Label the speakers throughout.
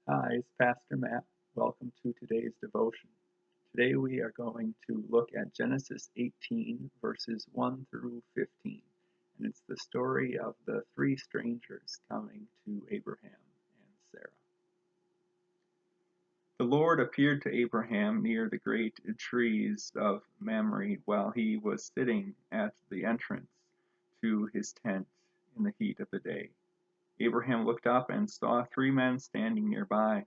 Speaker 1: Hi, it's Pastor Matt. Welcome to today's devotion. Today we are going to look at Genesis 18, verses 1 through 15. And it's the story of the three strangers coming to Abraham and Sarah. The Lord appeared to Abraham near the great trees of Mamre while he was sitting at the entrance to his tent in the heat of the day. Abraham looked up and saw three men standing nearby.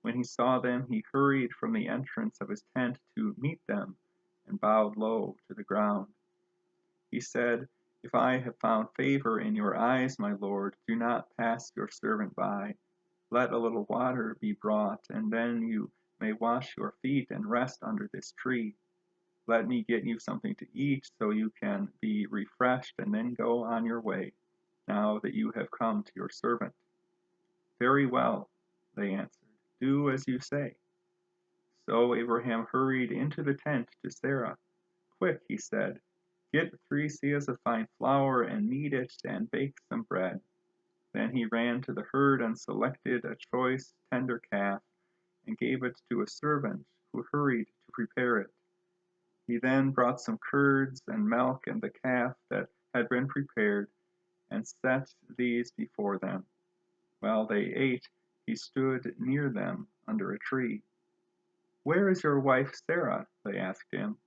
Speaker 1: When he saw them, he hurried from the entrance of his tent to meet them and bowed low to the ground. He said, "If I have found favor in your eyes, my lord, do not pass your servant by. Let a little water be brought, and then you may wash your feet and rest under this tree. Let me get you something to eat so you can be refreshed, and then go on your way, now that you have come to your servant." "Very well," they answered. "Do as you say." So Abraham hurried into the tent to Sarah. "Quick," he said, "get 3 seahs of fine flour and knead it and bake some bread." Then he ran to the herd and selected a choice, tender calf and gave it to a servant who hurried to prepare it. He then brought some curds and milk and the calf that had been prepared and set these before them. While they ate, he stood near them under a tree. "Where is your wife Sarah?" they asked him.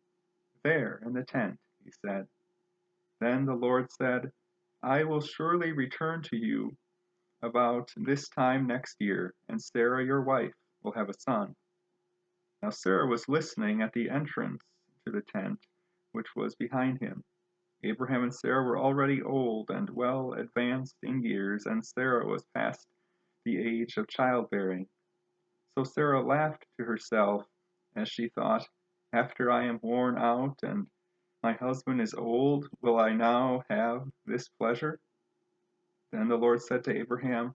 Speaker 1: "There, in the tent," he said. Then the Lord said, "I will surely return to you about this time next year, and Sarah your wife will have a son." Now Sarah was listening at the entrance to the tent, which was behind him. Abraham and Sarah were already old and well advanced in years, and Sarah was past the age of childbearing. So Sarah laughed to herself as she thought, "After I am worn out and my husband is old, will I now have this pleasure?" Then the Lord said to Abraham,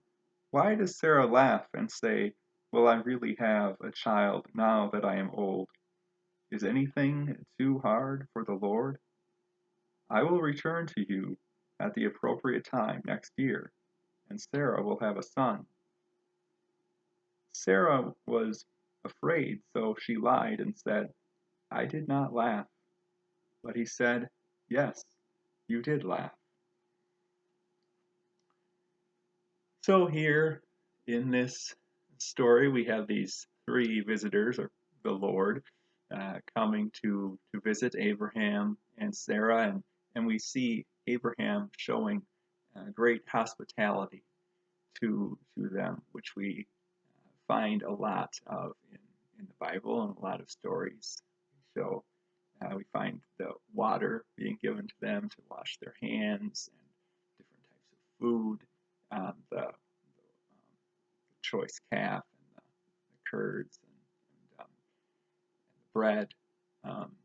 Speaker 1: "Why does Sarah laugh and say, 'Will I really have a child now that I am old?' Is anything too hard for the Lord? I will return to you at the appropriate time next year, and Sarah will have a son." Sarah was afraid, so she lied and said, "I did not laugh." But he said, "Yes, you did laugh." So here in this story, we have these three visitors, or the Lord, coming to visit Abraham and Sarah, and we see Abraham showing great hospitality to them, which we find a lot of in the Bible and a lot of stories. So we find the water being given to them to wash their hands and different types of food, the choice calf and the curds and the bread. Um,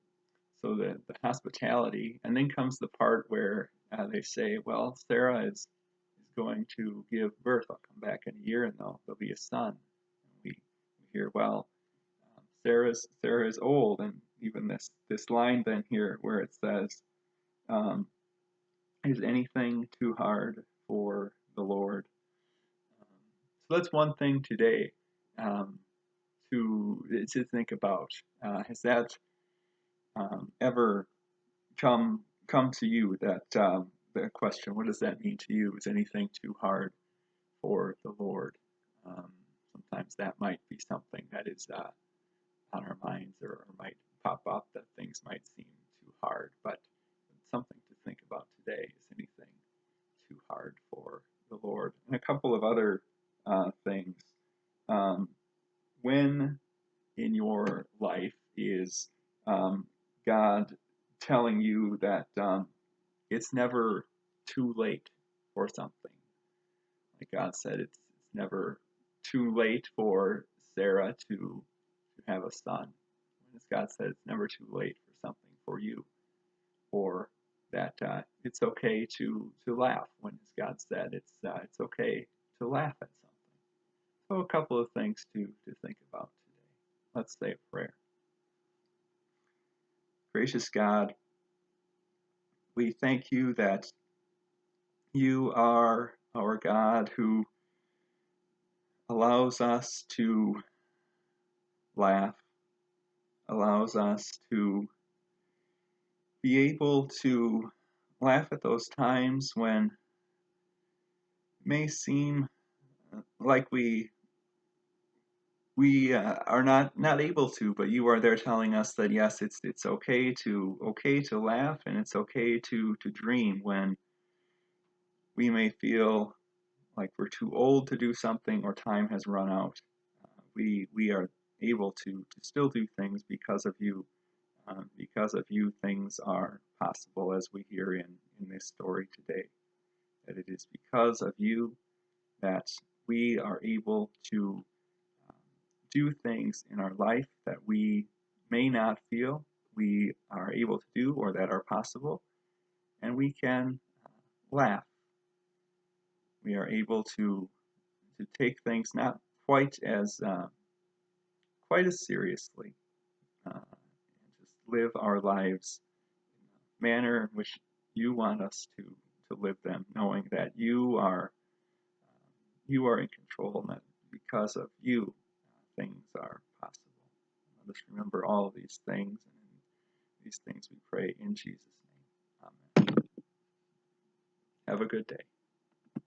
Speaker 1: so the hospitality, and then comes the part where they say, "Well, Sarah is going to give birth. I'll come back in a year, and there'll be a son." And we hear, well, Sarah is old, and even this line then here where it says, um, "Is anything too hard for the Lord?" So that's one thing today um, to think about. Has that ever come to you? That the question, what does that mean to you? Is anything too hard for the Lord? Um, Sometimes that might be something that is on our minds, or might pop up, that things might seem too hard. But something to think about today: is anything too hard for the Lord? And a couple of other things. Um, when in your life is God telling you that it's never too late for something? Like God said, it's never too late for Sarah to have a son. As God said, it's never too late for something for you, or that it's okay to laugh. When as God said, it's okay to laugh at something. So a couple of things to think about today. Let's say a prayer. Gracious God, we thank you that you are our God who allows us to laugh, allows us to be able to laugh at those times when it may seem like we are not able to, but you are there telling us that yes, it's okay to laugh, and it's okay to dream when we may feel like we're too old to do something or time has run out. We are able to still do things because of you. Because of you, things are possible, as we hear in this story today. That it is because of you that we are able to do things in our life that we may not feel we are able to do or that are possible, and we can laugh. We are able to take things not quite as seriously, and just live our lives in a manner in which you want us to live them, knowing that you are in control, and that because of you, things are possible. Let us remember all of these things, and in these things we pray in Jesus' name. Amen. Have a good day.